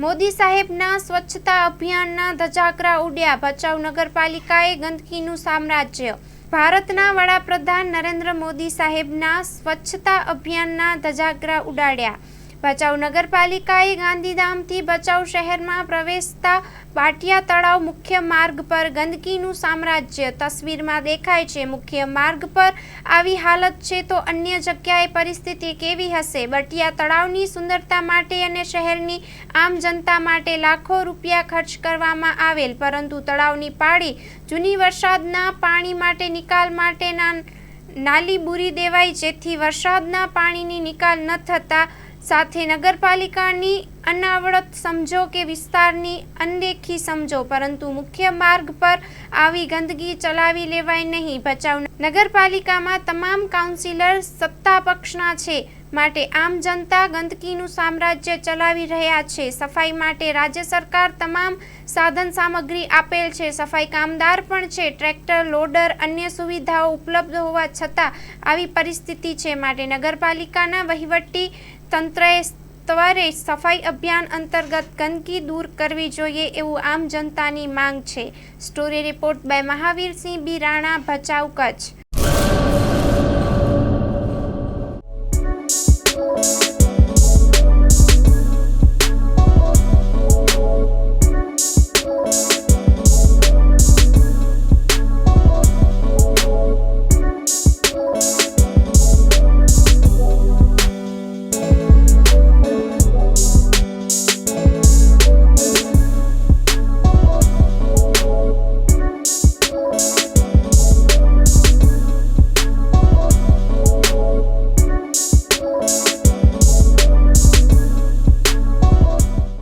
મોદી સાહેબના સ્વચ્છતા અભિયાનના ધજાગરા ઉડ્યા, ભચાઉ નગરપાલિકાએ ગંદકીનું સામ્રાજ્ય। ભારતના વડાપ્રધાન નરેન્દ્ર મોદી સાહેબના સ્વચ્છતા અભિયાનના ધજાગરા ઉડાડ્યા। ભચાઉ નગરપાલિકાએ ગાંધીધામથી ભચાઉ શહેરમાં પ્રવેશતા બાટિયા તળાવ મુખ્ય માર્ગ પર ગંદકીનું સામ્રાજ્ય તસવીરમાં દેખાય છે। મુખ્ય માર્ગ પર આવી હાલત છે તો અન્ય જગ્યાએ પરિસ્થિતિ કેવી હશે? બાટિયા તળાવની સુંદરતા માટે અને શહેરની આમ જનતા માટે લાખો રૂપિયા ખર્ચ કરવામાં આવેલ, પરંતુ તળાવની પાળી જૂની વરસાદના પાણી માટે નિકાલ માટે નાલી બુરી દેવાઈ, જેથી વરસાદના પાણીની નિકાલ ન થતા સાથે નગરપાલિકાની અનાવડત સમજો કે વિસ્તારની અનદેખી સમજો, પરંતુ મુખ્ય માર્ગ પર આવી ગંદકી ચલાવી લેવાય નહીં। ભચાઉ નગરપાલિકામાં તમામ કાઉન્સિલર સત્તા પક્ષના છે, માટે આમ જનતા ગંદકીનું સામ્રાજ્ય ચલાવી રહ્યા છે। સફાઈ માટે રાજ્ય સરકાર તમામ સાધન સામગ્રી આપેલ છે, સફાઈ કામદાર પણ છે, ટ્રેક્ટર, લોડર, અન્ય સુવિધાઓ ઉપલબ્ધ હોવા છતાં આવી પરિસ્થિતિ છે, માટે નગરપાલિકાના વહીવટી તંત્રએ ત્વરે સફાઈ અભિયાન અંતર્ગત ગંદકી દૂર કરવી જોઈએ એવું આમ જનતાની માંગ છે। Story report by Mahavirsinh B Rana, Bhachau, Kutch.